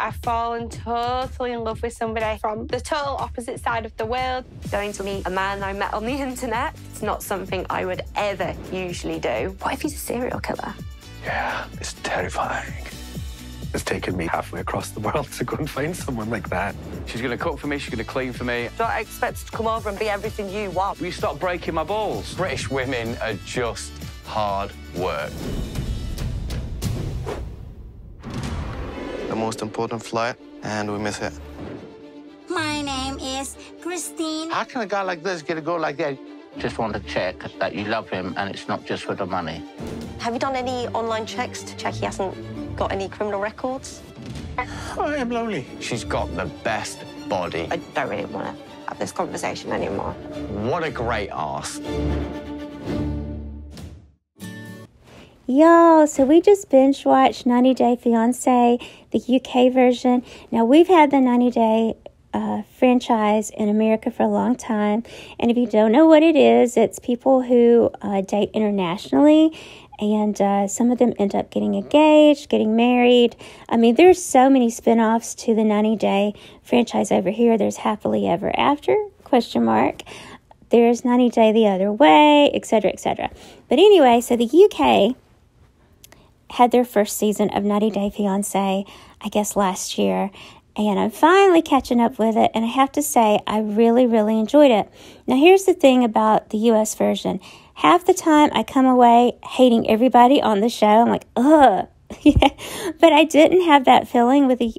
I've fallen totally in love with somebody from the total opposite side of the world. Going to meet a man I met on the internet, it's not something I would ever usually do. What if he's a serial killer? Yeah, it's terrifying. It's taken me halfway across the world to go and find someone like that. She's going to cook for me, she's going to clean for me. Don't expect her to come over and be everything you want. Will you stop breaking my balls? British women are just hard work. The most important flight, and we miss it. My name is Christine. How can a guy like this get a girl like that? Just want to check that you love him and it's not just for the money. Have you done any online checks to check he hasn't got any criminal records? I am lonely. She's got the best body. I don't really want to have this conversation anymore. What a great arse. Y'all, so we just binge watched 90 Day Fiancé, the UK version. Now, we've had the 90 Day franchise in America for a long time. And if you don't know what it is, it's people who date internationally. And some of them end up getting engaged, getting married. I mean, there's so many spin-offs to the 90 Day franchise over here. There's Happily Ever After, ? There's 90 Day the Other Way, etc., etc. But anyway, so the UK had their first season of 90 Day Fiancé, I guess, last year. And I'm finally catching up with it. And I have to say, I really, really enjoyed it. Now, here's the thing about the US version. Half the time, I come away hating everybody on the show. I'm like, ugh. Yeah. But I didn't have that feeling with the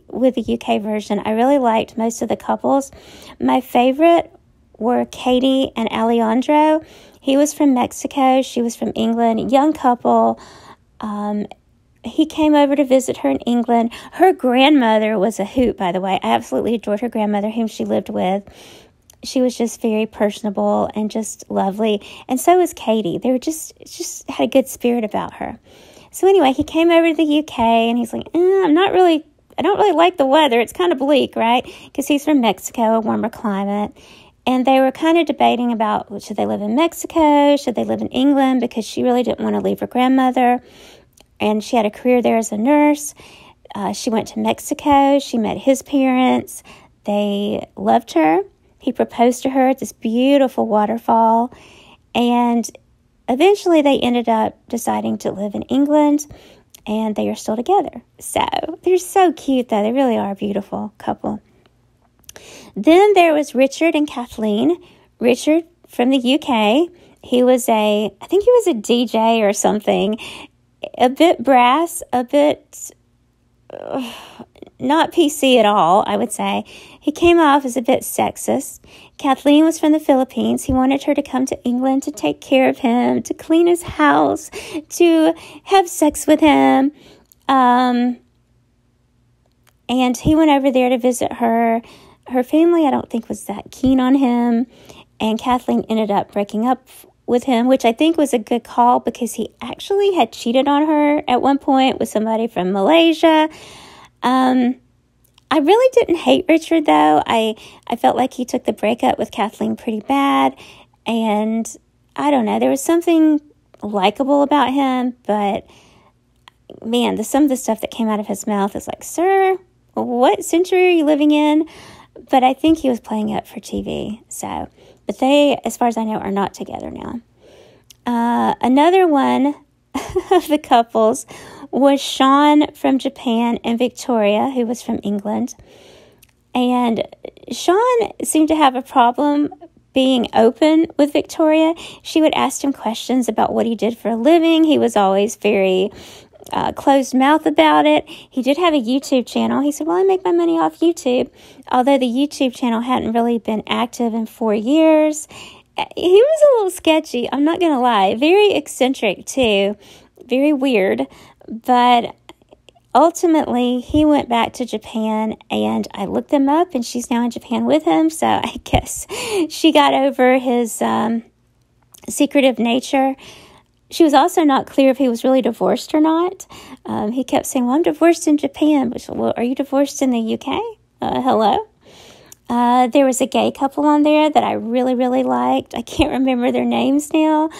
UK version. I really liked most of the couples. My favorite were Katie and Alejandro. He was from Mexico. She was from England. Young couple. He came over to visit her in England. Her grandmother was a hoot, by the way. I absolutely adored her grandmother, whom she lived with. She was just very personable and just lovely. And so was Katie. They were just had a good spirit about her. So anyway, he came over to the UK and he's like, I don't really like the weather. It's kind of bleak, right? Because he's from Mexico, a warmer climate. And they were kind of debating about, should they live in Mexico? Should they live in England? Because she really didn't want to leave her grandmother. And she had a career there as a nurse. She went to Mexico. She met his parents. They loved her. He proposed to her at this beautiful waterfall. And eventually they ended up deciding to live in England. And they are still together. So they're so cute, though. They really are a beautiful couple. Then there was Richard and Kathleen. Richard from the UK. He was I think he was a DJ or something. A bit brass, a bit not PC at all, I would say. He came off as a bit sexist. Kathleen was from the Philippines. He wanted her to come to England to take care of him, to clean his house, to have sex with him. And he went over there to visit her. Her family, I don't think, was that keen on him. And Kathleen ended up breaking up with him, which I think was a good call because he actually had cheated on her at one point with somebody from Malaysia. I really didn't hate Richard, though. I felt like he took the breakup with Kathleen pretty bad. And I don't know, there was something likable about him. But, man, some of the stuff that came out of his mouth is like, sir, what century are you living in? But I think he was playing it for TV. So, but they, as far as I know, are not together now. Another one of the couples was Sean from Japan and Victoria, who was from England. And Sean seemed to have a problem being open with Victoria. She would ask him questions about what he did for a living. He was always very closed mouth about it. He did have a YouTube channel. He said, well, I make my money off YouTube. Although the YouTube channel hadn't really been active in 4 years. He was a little sketchy, I'm not going to lie. Very eccentric, too. Very weird. But ultimately, he went back to Japan, and I looked them up, and she's now in Japan with him. So I guess she got over his secretive nature. She was also not clear if he was really divorced or not. He kept saying, well, I'm divorced in Japan. Which, well, are you divorced in the UK? Hello? There was a gay couple on there that I really, really liked. I can't remember their names now,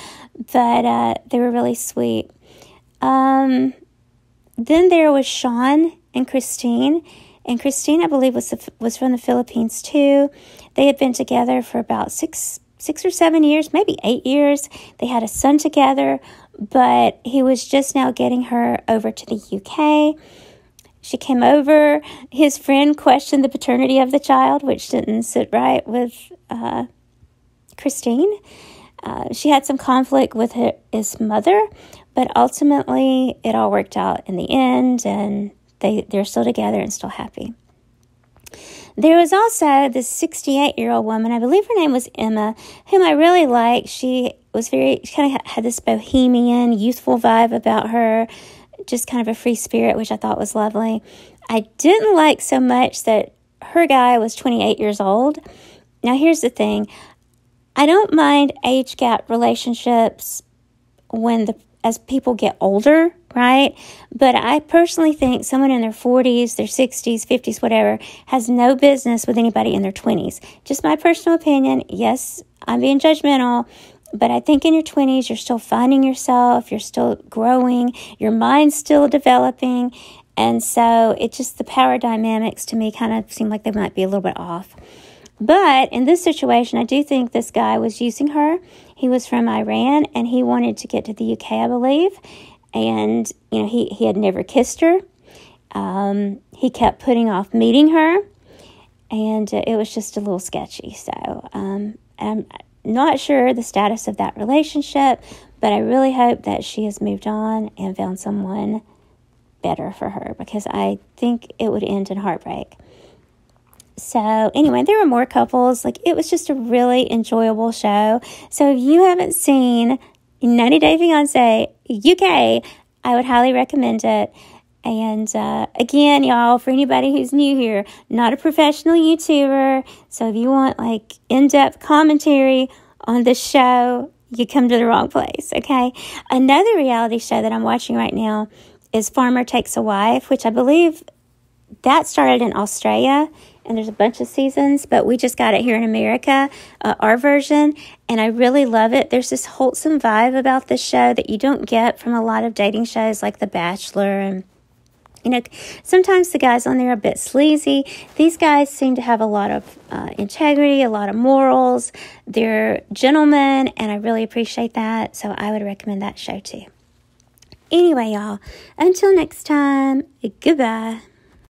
but they were really sweet. Then there was Sean and Christine. And Christine, I believe, was from the Philippines too. They had been together for about six or 7 years, maybe 8 years. They had a son together, but he was just now getting her over to the UK. She came over. His friend questioned the paternity of the child, which didn't sit right with Christine. She had some conflict with his mother, but ultimately it all worked out in the end, and they're still together and still happy. There was also this 68-year-old woman, I believe her name was Emma, whom I really liked. She kind of had this bohemian, youthful vibe about her, just kind of a free spirit, which I thought was lovely. I didn't like so much that her guy was 28 years old. Now, here's the thing. I don't mind age gap relationships as people get older, right? But I personally think someone in their 40s, their 60s, 50s, whatever, has no business with anybody in their 20s. Just my personal opinion. Yes, I'm being judgmental, but I think in your 20s, you're still finding yourself, you're still growing, your mind's still developing, and so it just, the power dynamics to me kind of seem like they might be a little bit off. But in this situation, I do think this guy was using her. He was from Iran, and he wanted to get to the UK, I believe. And, he had never kissed her. He kept putting off meeting her. And it was just a little sketchy. So I'm not sure the status of that relationship, but I really hope that she has moved on and found someone better for her, because I think it would end in heartbreak. So anyway, there were more couples. It was just a really enjoyable show. So if you haven't seen 90 Day Fiancé UK, I would highly recommend it. And again, y'all, for anybody who's new here, not a professional YouTuber. So if you want in-depth commentary on the show, you come to the wrong place, okay? Another reality show that I'm watching right now is Farmer Takes a Wife, which I believe that started in Australia, and there's a bunch of seasons, but we just got it here in America, our version, and I really love it. There's this wholesome vibe about this show that you don't get from a lot of dating shows like The Bachelor, and sometimes the guys on there are a bit sleazy. These guys seem to have a lot of integrity, a lot of morals. They're gentlemen, and I really appreciate that, so I would recommend that show too. Anyway, y'all, until next time, goodbye.